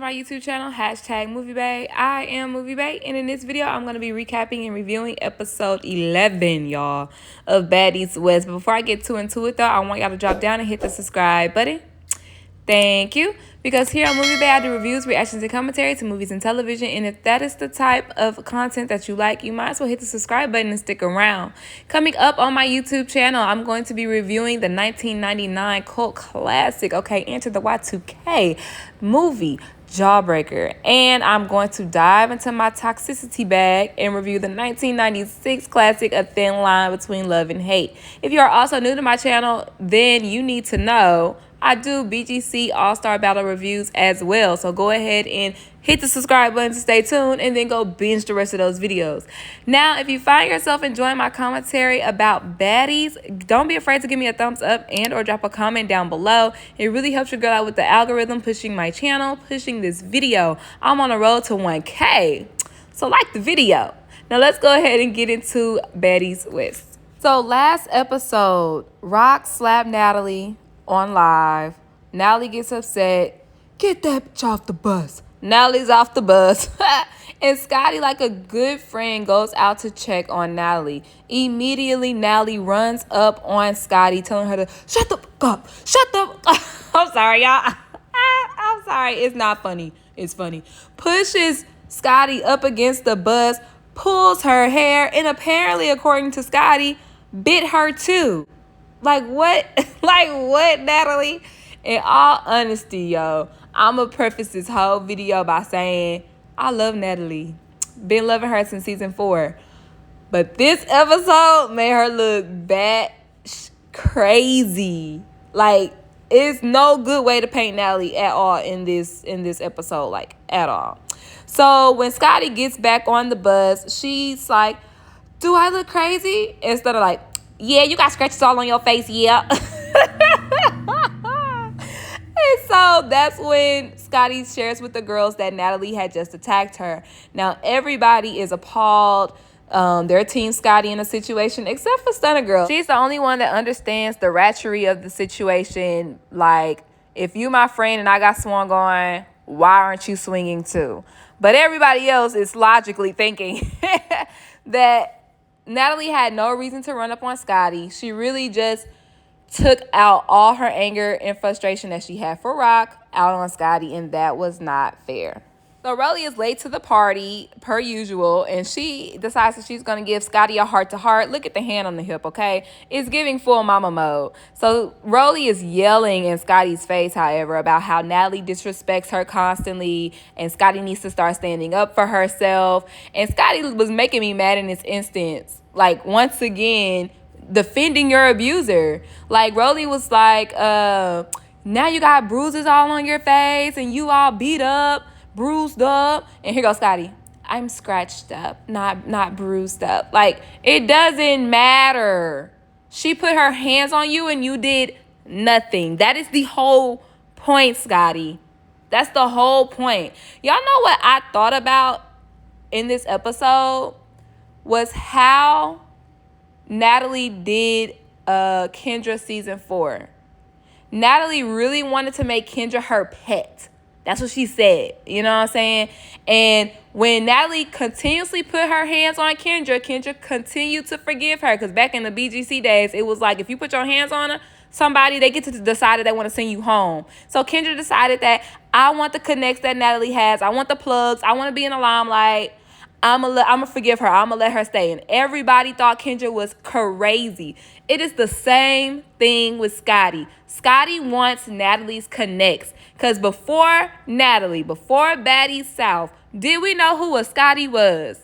my YouTube channel, #MovieBae. I am MovieBae, and in this video, I'm going to be recapping and reviewing episode 11, y'all, of Baddies West. But before I get too into it, though, I want y'all to drop down and hit the subscribe button. Thank you. Because here on MovieBae, I do reviews, reactions, and commentary to movies and television. And if that is the type of content that you like, you might as well hit the subscribe button and stick around. Coming up on my YouTube channel, I'm going to be reviewing the 1999 cult classic, Enter the Y2K movie, Jawbreaker. And I'm going to dive into my toxicity bag and review the 1996 classic, A Thin Line Between Love and Hate. If you are also new to my channel, then you need to know I do BGC All-Star Battle reviews as well. So go ahead and hit the subscribe button to stay tuned and then go binge the rest of those videos. Now, if you find yourself enjoying my commentary about Baddies, don't be afraid to give me a thumbs up and or drop a comment down below. It really helps your girl out with the algorithm, pushing my channel, pushing this video. I'm on a road to 1K. So like the video. Now let's go ahead and get into Baddies West. So last episode, Rock slapped Natalie on live. Natalie gets upset. Get that bitch off the bus. Natalie's off the bus. And Scotty, like a good friend, goes out to check on Natalie. Immediately, Natalie runs up on Scotty, telling her to shut the fuck up. Shut the I'm sorry, y'all. I'm sorry. It's not funny. It's funny. Pushes Scotty up against the bus, pulls her hair, and apparently, according to Scotty, bit her too. Like what? Like what, Natalie? In all honesty, yo, I'm going to preface this whole video by saying I love Natalie. Been loving her since season 4. But this episode made her look bad crazy. Like, it's no good way to paint Natalie at all in this episode, like, at all. So when Scotty gets back on the bus, she's like, do I look crazy? Instead of like, yeah, you got scratches all on your face, yeah. And so that's when Scotty shares with the girls that Natalie had just attacked her. Now, everybody is appalled. They're Team Scotty in the situation, except for Stunner Girl. She's the only one that understands the ratchery of the situation. Like, if you my friend and I got swung on, why aren't you swinging too? But everybody else is logically thinking that Natalie had no reason to run up on Scotty. She really just took out all her anger and frustration that she had for Rock out on Scotty, and that was not fair. So Rolly is late to the party, per usual, and she decides that she's going to give Scotty a heart-to-heart. Look at the hand on the hip, okay? It's giving full mama mode. So Rolly is yelling in Scotty's face, however, about how Natalie disrespects her constantly, and Scotty needs to start standing up for herself. And Scotty was making me mad in this instance. Like, once again, defending your abuser. Like, Rolly was like, now you got bruises all on your face, and you all beat up, bruised up. And here goes Scotty. I'm scratched up, not bruised up. Like, it doesn't matter. She put her hands on you and you did nothing. That is the whole point, Scotty. That's the whole point. Y'all know what I thought about in this episode was how Natalie did Kendra season 4. Natalie really wanted to make Kendra her pet. That's what she said. You know what I'm saying? And when Natalie continuously put her hands on Kendra, Kendra continued to forgive her. Because back in the BGC days, it was like if you put your hands on somebody, they get to decide that they want to send you home. So Kendra decided that I want the connects that Natalie has. I want the plugs. I want to be in the limelight. I'm gonna forgive her. I'm gonna let her stay. And everybody thought Kendra was crazy. It is the same thing with Scotty. Scotty wants Natalie's connects. Because before Natalie, before Baddies South, did we know who a Scotty was?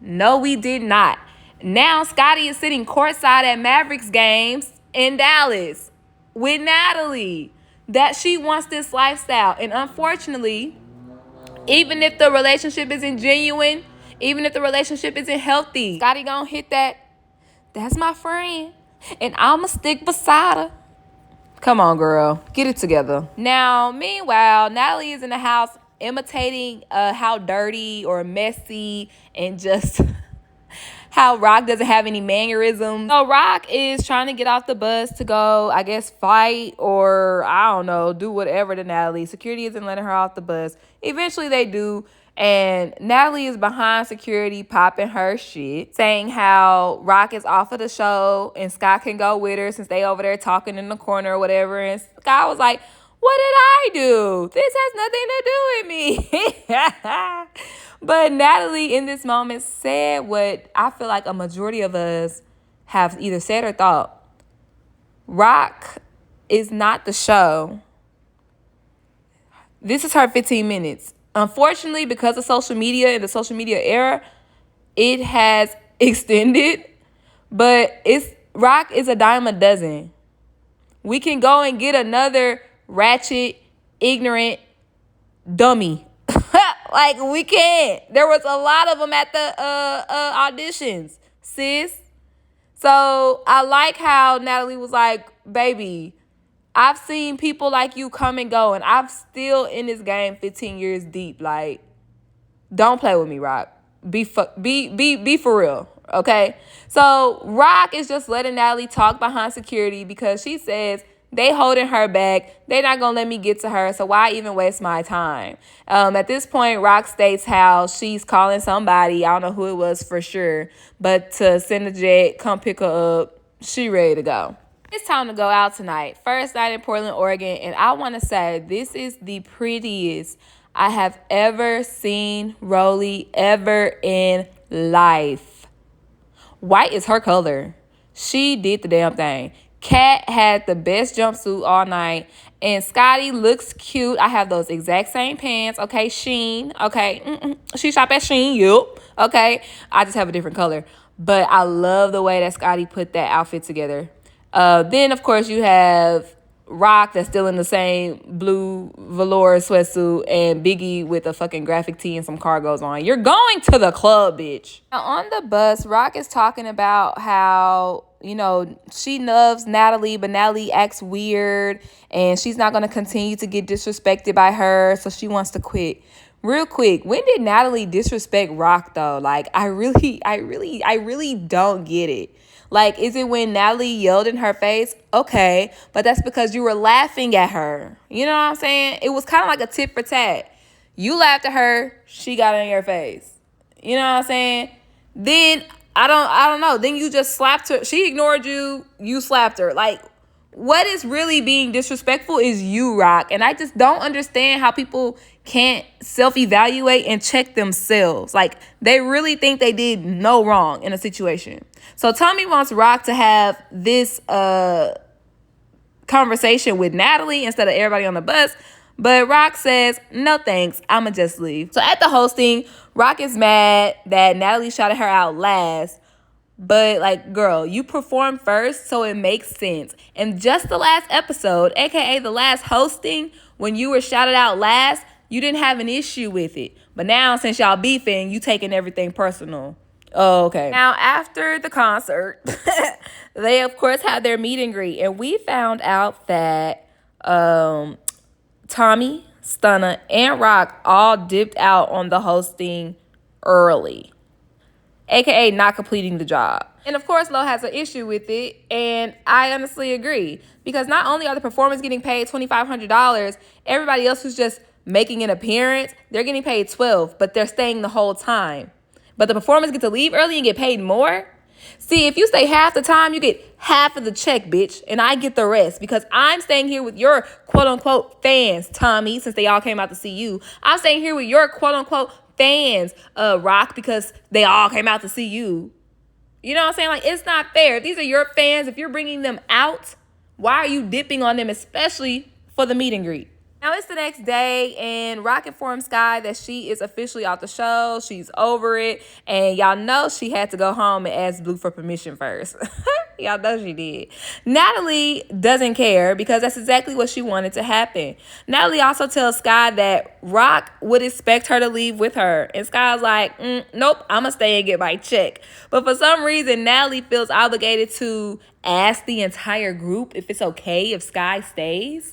No, we did not. Now Scotty is sitting courtside at Mavericks games in Dallas with Natalie. That she wants this lifestyle. And unfortunately, even if the relationship isn't genuine, even if the relationship isn't healthy, Scotty gonna hit that, that's my friend, and I'ma stick beside her. Come on, girl. Get it together. Now, meanwhile, Natalie is in the house imitating how dirty or messy and just how Rock doesn't have any mannerisms. So Rock is trying to get off the bus to go, I guess, fight or, I don't know, do whatever to Natalie. Security isn't letting her off the bus. Eventually they do. And Natalie is behind security popping her shit, saying how Rock is off of the show and Scott can go with her since they over there talking in the corner or whatever. And Scott was like, what did I do? This has nothing to do with me. But Natalie in this moment said what I feel like a majority of us have either said or thought. Rock is not the show. This is her 15 minutes. Unfortunately, because of social media and the social media era, it has extended. But Rock is a dime a dozen. We can go and get another ratchet, ignorant dummy. Like, we can't. There was a lot of them at the auditions, sis. So I like how Natalie was like, baby, I've seen people like you come and go, and I'm still in this game 15 years deep. Like, don't play with me, Rock. Be for real, okay? So Rock is just letting Natalie talk behind security because she says they holding her back. They not going to let me get to her, so why even waste my time? At this point, Rock states how she's calling somebody. I don't know who it was for sure, but to send a jet, come pick her up. She ready to go. It's time to go out tonight. First night in Portland, Oregon. And I want to say this is the prettiest I have ever seen Rolly ever in life. White is her color. She did the damn thing. Kat had the best jumpsuit all night. And Scotty looks cute. I have those exact same pants. Okay, Shein. Okay, she shop at Shein. Yup. Okay, I just have a different color. But I love the way that Scotty put that outfit together. Then, of course, you have Rock that's still in the same blue velour sweatsuit and Biggie with a fucking graphic tee and some cargos on. You're going to the club, bitch. Now, on the bus, Rock is talking about how, you know, she loves Natalie, but Natalie acts weird and she's not going to continue to get disrespected by her, so she wants to quit. Real quick, when did Natalie disrespect Rock, though? Like, I really don't get it. Like, is it when Natalie yelled in her face? Okay, but that's because you were laughing at her. You know what I'm saying? It was kind of like a tit for tat. You laughed at her, she got in your face. You know what I'm saying? Then, I don't know. Then you just slapped her. She ignored you, you slapped her. Like, what is really being disrespectful is you, Rock. And I just don't understand how people can't self-evaluate and check themselves. Like, they really think they did no wrong in a situation. So Tommy wants Rock to have this conversation with Natalie instead of everybody on the bus. But Rock says, no thanks, I'ma just leave. So at the hosting, Rock is mad that Natalie shouted her out last. But, like, girl, you performed first, so it makes sense. And just the last episode, a.k.a. the last hosting, when you were shouted out last, you didn't have an issue with it. But now, since y'all beefing, you taking everything personal. Oh, okay. Now, after the concert, they, of course, had their meet and greet. And we found out that Tommy, Stunna, and Rock all dipped out on the hosting early. AKA not completing the job. And of course, Lo has an issue with it, and I honestly agree. Because not only are the performers getting paid $2,500, everybody else who's just making an appearance, they're getting paid $12, but they're staying the whole time. But the performers get to leave early and get paid more? See, if you stay half the time, you get half of the check, bitch, and I get the rest because I'm staying here with your quote-unquote fans, Tommy, since they all came out to see you. I'm staying here with your quote-unquote fans, Rock, because they all came out to see you. You know what I'm saying? Like, it's not fair. If these are your fans, if you're bringing them out, why are you dipping on them, especially for the meet and greet? Now, it's the next day, and Rock informs Sky that she is officially off the show. She's over it, and y'all know she had to go home and ask Blue for permission first. Y'all know she did. Natalie doesn't care because that's exactly what she wanted to happen. Natalie also tells Sky that Rock would expect her to leave with her, and Sky's like, nope, I'm going to stay and get my check. But for some reason, Natalie feels obligated to ask the entire group if it's okay if Sky stays.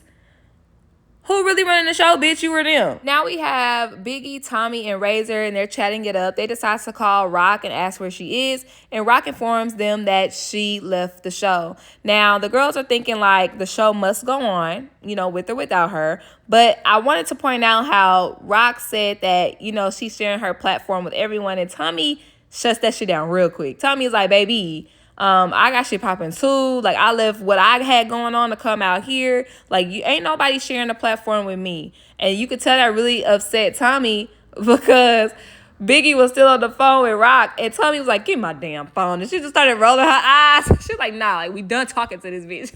Who really running the show, bitch? You or them? Now we have Biggie, Tommy, and Razor, and they're chatting it up. They decide to call Rock and ask where she is, and Rock informs them that she left the show. Now, the girls are thinking like the show must go on, you know, with or without her. But I wanted to point out how Rock said that, you know, she's sharing her platform with everyone, and Tommy shuts that shit down real quick. Tommy's like, baby, I got shit popping too. Like, I left what I had going on to come out here. Like, you ain't nobody sharing the platform with me. And you could tell that really upset Tommy because Biggie was still on the phone with Rock, and Tommy was like, "Give my damn phone." And she just started rolling her eyes. She was like, "Nah, like, we done talking to this bitch."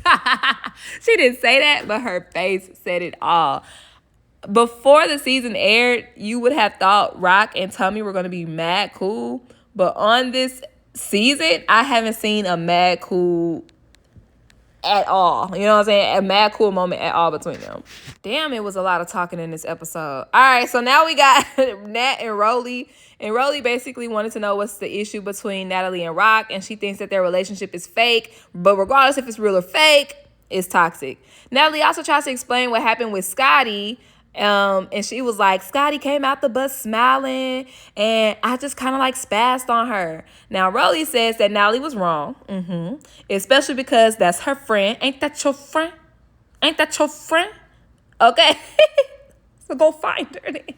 She didn't say that, but her face said it all. Before the season aired, you would have thought Rock and Tommy were going to be mad cool. But on this season, I haven't seen a mad cool at all. You know what I'm saying? A mad cool moment at all between them. Damn, it was a lot of talking in this episode. All right, so now we got Nat and Rolly. And Rolly basically wanted to know what's the issue between Natalie and Rock. And she thinks that their relationship is fake. But regardless if it's real or fake, it's toxic. Natalie also tries to explain what happened with Scotty. And she was like, Scotty came out the bus smiling, and I just kind of like spazzed on her. Now, Rolly says that Natalie was wrong, especially because that's her friend. Ain't that your friend? Ain't that your friend? Okay. So go find her then.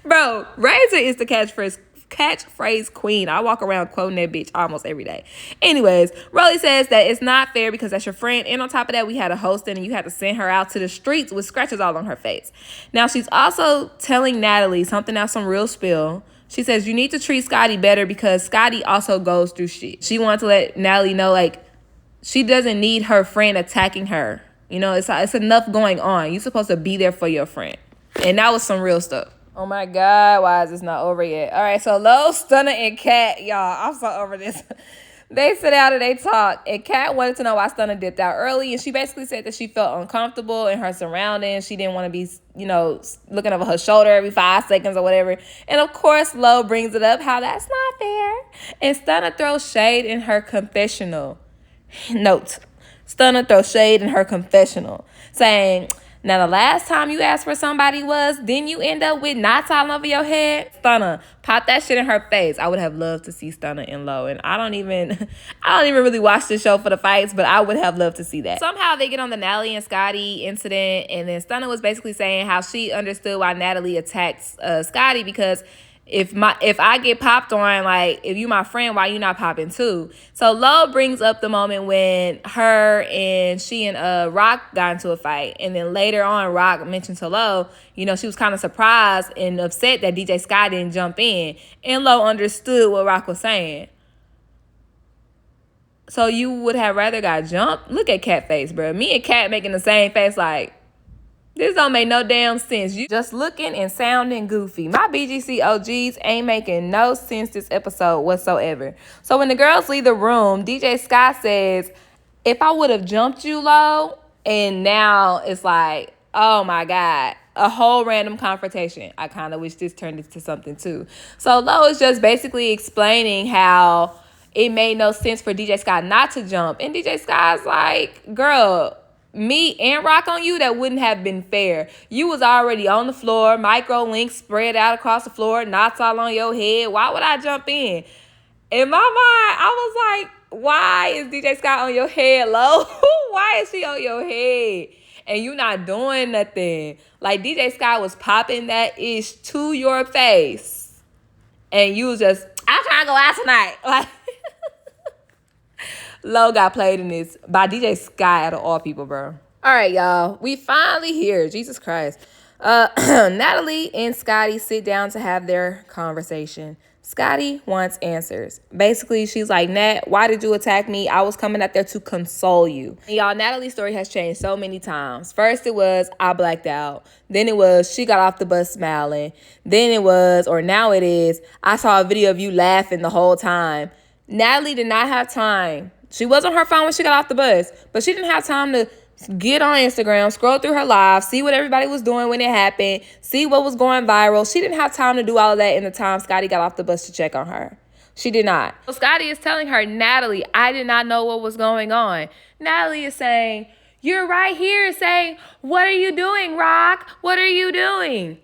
Bro, Razor is the catchphrase queen. I walk around quoting that bitch almost every day. Anyways, Rolly says that it's not fair because that's your friend. And on top of that, we had a hosting and you had to send her out to the streets with scratches all on her face. Now, she's also telling Natalie something else, some real spill. She says, you need to treat Scotty better because Scotty also goes through shit. She wanted to let Natalie know, like, she doesn't need her friend attacking her. You know, it's enough going on. You're supposed to be there for your friend. And that was some real stuff. Oh my God, why is this not over yet? All right, so Lo, Stunner, and Kat, y'all, I'm so over this. They sit down and they talk, and Kat wanted to know why Stunner dipped out early, and she basically said that she felt uncomfortable in her surroundings. She didn't want to be, you know, looking over her shoulder every 5 seconds or whatever. And of course, Lo brings it up how that's not fair. And Stunner throws shade in her confessional. Note, Stunner throws shade in her confessional, saying, now, the last time you asked where somebody was, didn't you end up with knots all over your head? Stunner, pop that shit in her face. I would have loved to see Stunner and Lo. And I don't even really watch the show for the fights, but I would have loved to see that. Somehow they get on the Natalie and Scotty incident, and then Stunner was basically saying how she understood why Natalie attacked Scotty because if I get popped on, like, if you my friend, why you not popping too? So Lo brings up the moment when she and Rock got into a fight. And then later on, Rock mentioned to Lo, you know, she was kind of surprised and upset that DJ Scott didn't jump in. And Lo understood what Rock was saying. So you would have rather got jumped? Look at Cat face, bro. Me and Cat making the same face like, this don't make no damn sense. You just looking and sounding goofy. My BGC OGs ain't making no sense this episode whatsoever. So when the girls leave the room, DJ Scott says, if I would have jumped you, Lo, and now it's like, oh my God, a whole random confrontation. I kind of wish this turned into something too. So Lo is just basically explaining how it made no sense for DJ Scott not to jump. And DJ Scott's like, girl, me and Rock on you, that wouldn't have been fair. You was already on the floor, micro links spread out across the floor, knots all on your head. Why would I jump in? In my mind, I was like, why is DJ Scott on your head, Lo? Why is she on your head? And you not doing nothing. Like, DJ Scott was popping that ish to your face. And you was just, I'm trying to go out tonight. Like, Lo got played in this by DJ Sky out of all people, bro. All right, y'all. We finally here. Jesus Christ. Natalie and Scotty sit down to have their conversation. Scotty wants answers. Basically, she's like, Nat, why did you attack me? I was coming out there to console you. And y'all, Natalie's story has changed so many times. First, it was, I blacked out. Then it was, she got off the bus smiling. Then it was, or now it is, I saw a video of you laughing the whole time. Natalie did not have time. She was on her phone when she got off the bus, but she didn't have time to get on Instagram, scroll through her live, see what everybody was doing when it happened, see what was going viral. She didn't have time to do all of that in the time Scotty got off the bus to check on her. She did not. So Scotty is telling her, Natalie, I did not know what was going on. Natalie is saying, You're right here saying, what are you doing, Rock? What are you doing?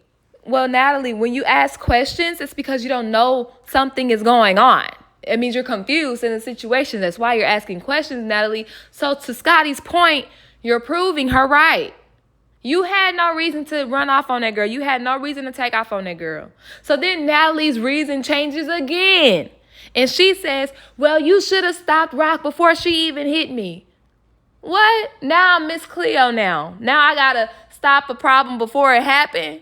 Well, Natalie, when you ask questions, it's because you don't know something is going on. It means you're confused in the situation. That's why you're asking questions, Natalie. So to Scotty's point, you're proving her right. You had no reason to run off on that girl. You had no reason to take off on that girl. So then Natalie's reason changes again. And she says, well, you should have stopped Rock before she even hit me. What? Now I'm Miss Cleo now. Now I got to stop a problem before it happened.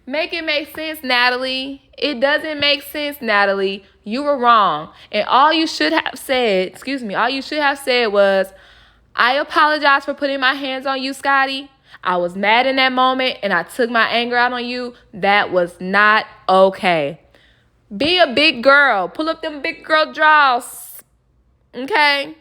Make it make sense, Natalie. It doesn't make sense, Natalie. You were wrong. And all you should have said was, I apologize for putting my hands on you, Scotty. I was mad in that moment and I took my anger out on you. That was not okay. Be a big girl. Pull up them big girl draws. Okay?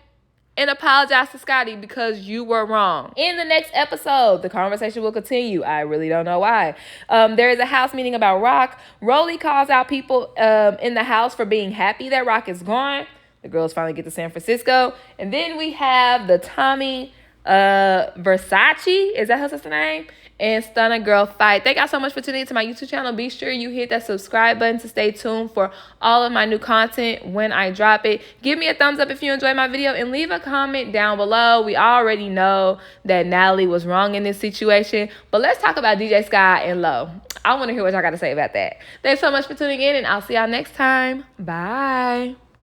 And apologize to Scotty because you were wrong. In the next episode, the conversation will continue. I really don't know why. There is a house meeting about Rock. Rolly calls out people in the house for being happy that Rock is gone. The girls finally get to San Francisco. And then we have the Tommy Versace, is that her sister's name? And Stunner Girl fight. Thank y'all so much for tuning into my YouTube channel. Be sure you hit that subscribe button to stay tuned for all of my new content when I drop it. Give me a thumbs up if you enjoyed my video and leave a comment down below. We already know that Natalie was wrong in this situation, but let's talk about DJ Sky and Low. I want to hear what y'all got to say about that. Thanks so much for tuning in, and I'll see y'all next time. Bye.